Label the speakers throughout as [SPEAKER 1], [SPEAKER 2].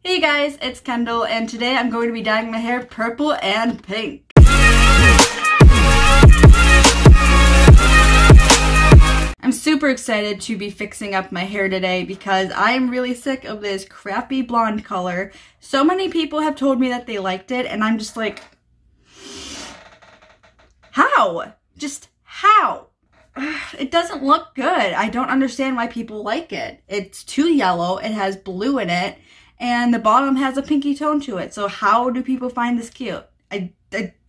[SPEAKER 1] Hey guys, it's Kendall, and today I'm going to be dyeing my hair purple and pink. I'm super excited to be fixing up my hair today because I am really sick of this crappy blonde color. So many people have told me that they liked it, and I'm just like, how? Just how? It doesn't look good. I don't understand why people like it. It's too yellow, it has blue in it, and the bottom has a pinky tone to it. So how do people find this cute? I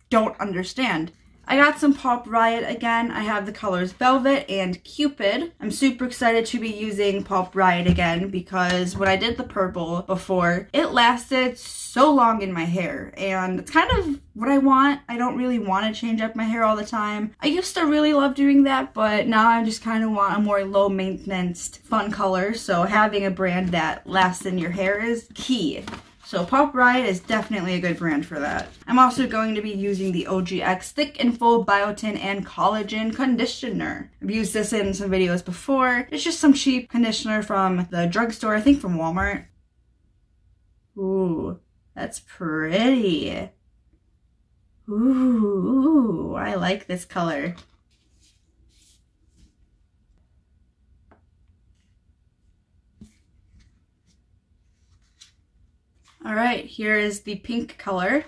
[SPEAKER 1] don't understand. I got some Pulp Riot again. I have the colors Velvet and Cupid. I'm super excited to be using Pulp Riot again because when I did the purple before, it lasted so long in my hair, and it's kind of what I want. I don't really want to change up my hair all the time. I used to really love doing that, but now I just kind of want a more low maintenance, fun color, so having a brand that lasts in your hair is key. So Pulp Riot is definitely a good brand for that. I'm also going to be using the OGX Thick and Full Biotin and Collagen Conditioner. I've used this in some videos before. It's just some cheap conditioner from the drugstore, I think from Walmart. Ooh, that's pretty. Ooh, I like this color. Alright, here is the pink color.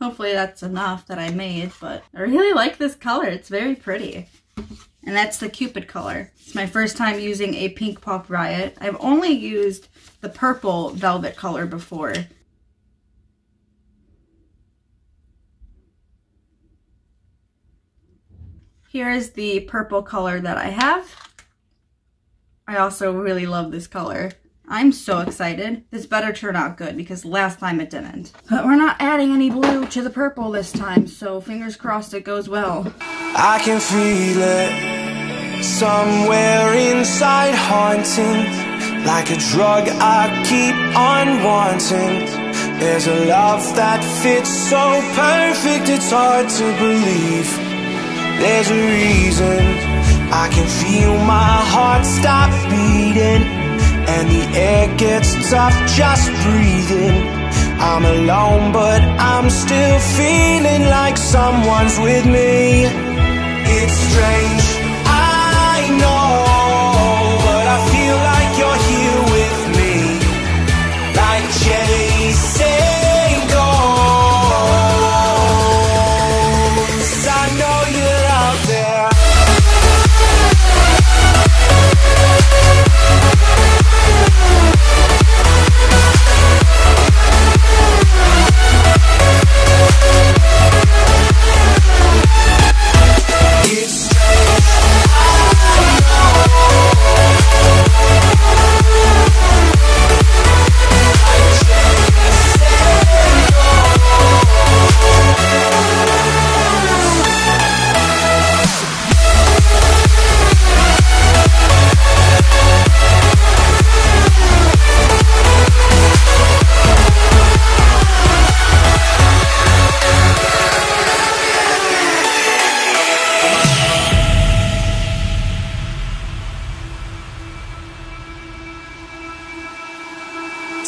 [SPEAKER 1] Hopefully that's enough that I made, but I really like this color. It's very pretty. And that's the Cupid color. It's my first time using a pink Pulp Riot. I've only used the purple Velvet color before. Here is the purple color that I have. I also really love this color. I'm so excited. This better turn out good because last time it didn't. But we're not adding any blue to the purple this time, so fingers crossed it goes well.
[SPEAKER 2] I can feel it somewhere inside, haunting like a drug I keep on wanting. There's a love that fits so perfect it's hard to believe. There's a reason I can feel my heart stop beating, and the air gets tough just breathing. I'm alone, but I'm still feeling like someone's with me. It's strange, I know, but I feel like you're here with me, like chasing ghosts. I know you're out there.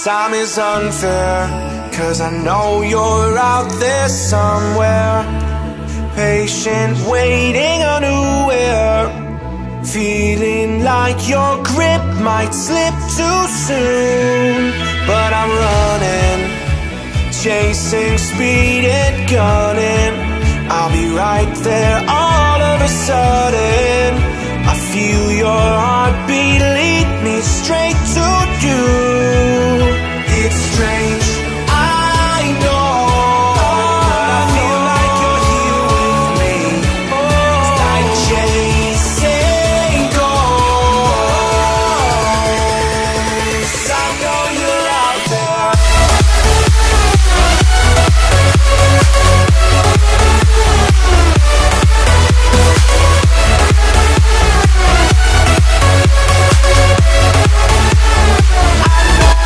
[SPEAKER 2] Time is unfair, 'cause I know you're out there somewhere, patient, waiting unaware, feeling like your grip might slip too soon. But I'm running, chasing speed and gunning. I'll be right there all of a sudden. I feel your heartbeat lead me straight to you. It's strange, I know, but I feel like you're here with me. It's like chasing ghosts. I know you're out there. I know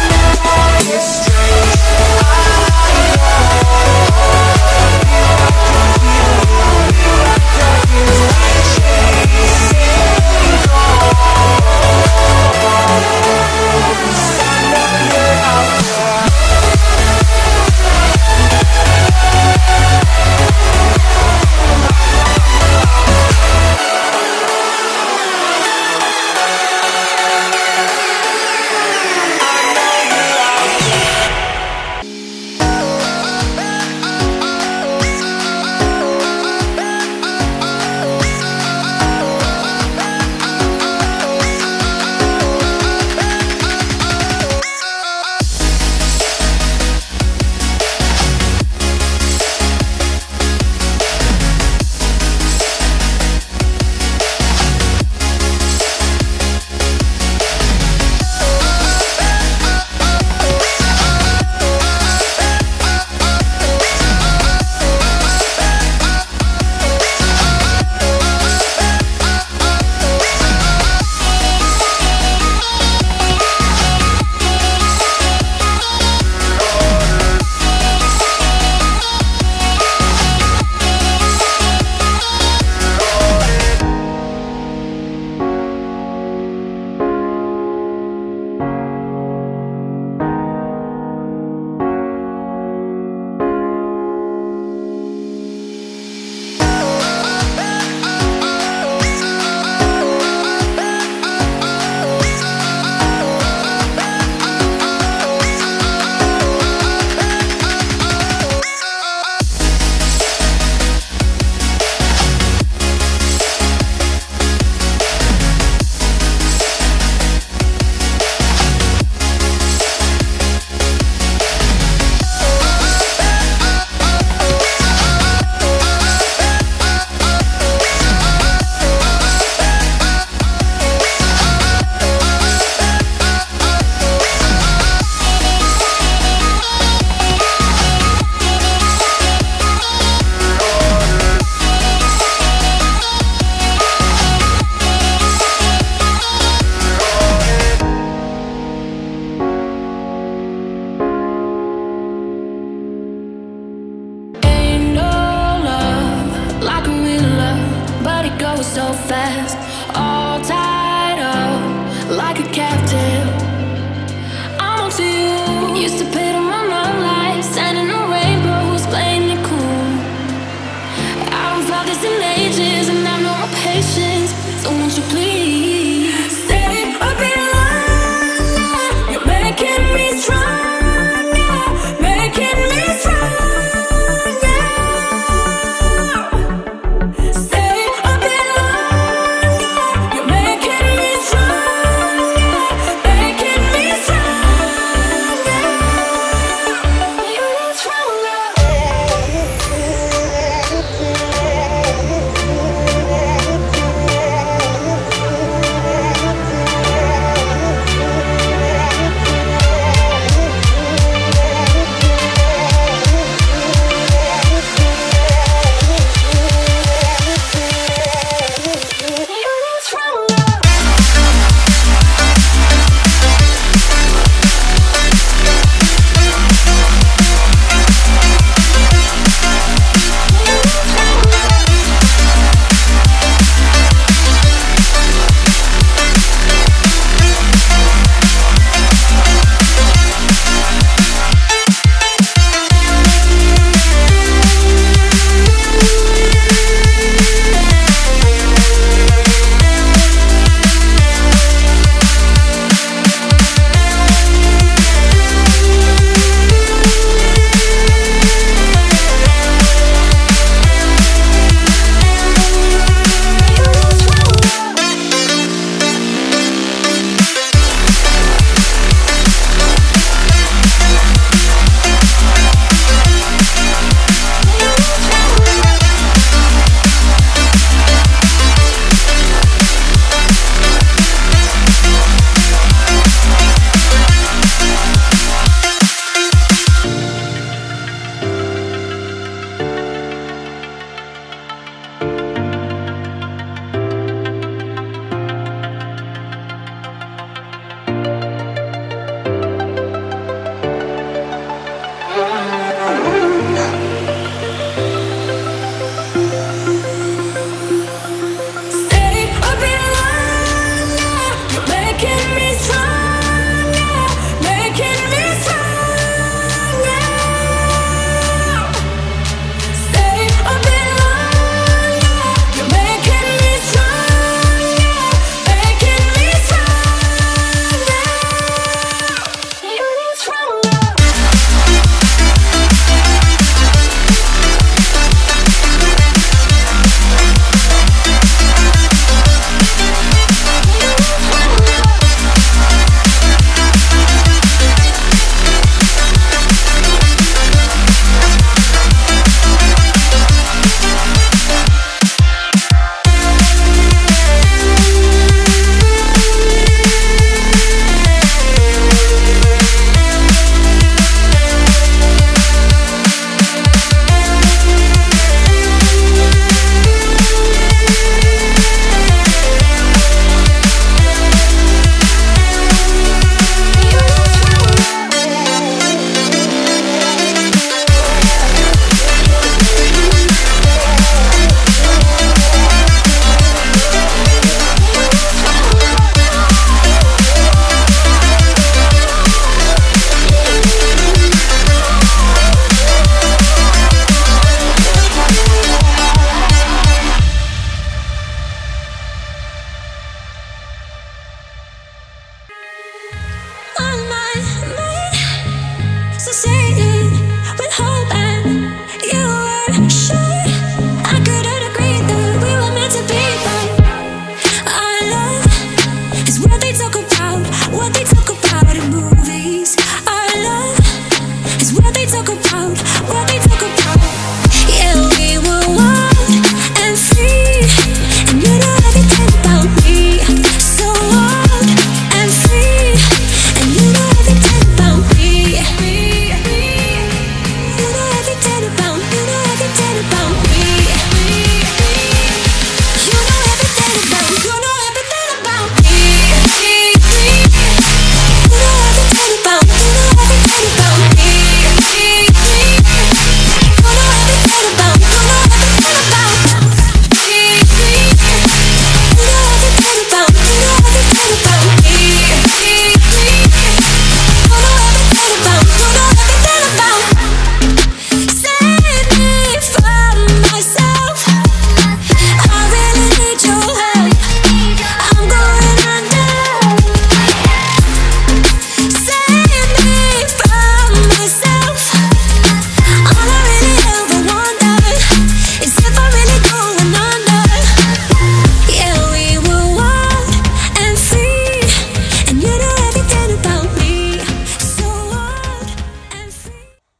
[SPEAKER 3] Used to pay to my love life, standing a rainbow, who's playing it cool. I haven't felt this in ages, and I have no more patience. So won't you please stay a bit longer? You're making me stronger, making me stronger. Stay a bit longer. You're making me stronger, making me stronger.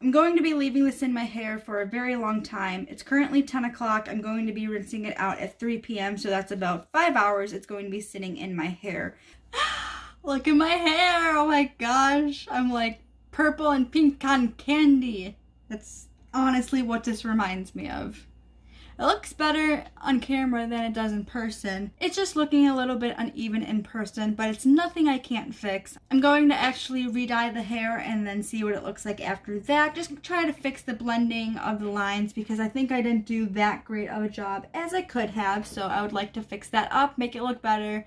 [SPEAKER 1] I'm going to be leaving this in my hair for a very long time. It's currently 10 o'clock. I'm going to be rinsing it out at 3 p.m. So that's about 5 hours it's going to be sitting in my hair. Look at my hair. Oh my gosh. I'm like purple and pink cotton candy. That's honestly what this reminds me of. It looks better on camera than it does in person. It's just looking a little bit uneven in person, but it's nothing I can't fix. I'm going to actually re-dye the hair and then see what it looks like after that. Just try to fix the blending of the lines because I think I didn't do that great of a job as I could have. So I would like to fix that up, make it look better.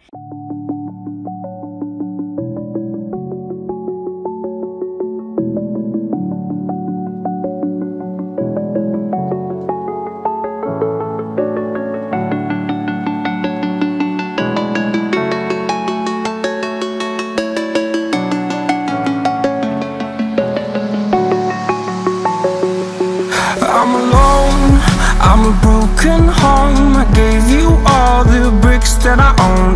[SPEAKER 2] I'm alone, I'm a broken home. I gave you all the bricks that I own.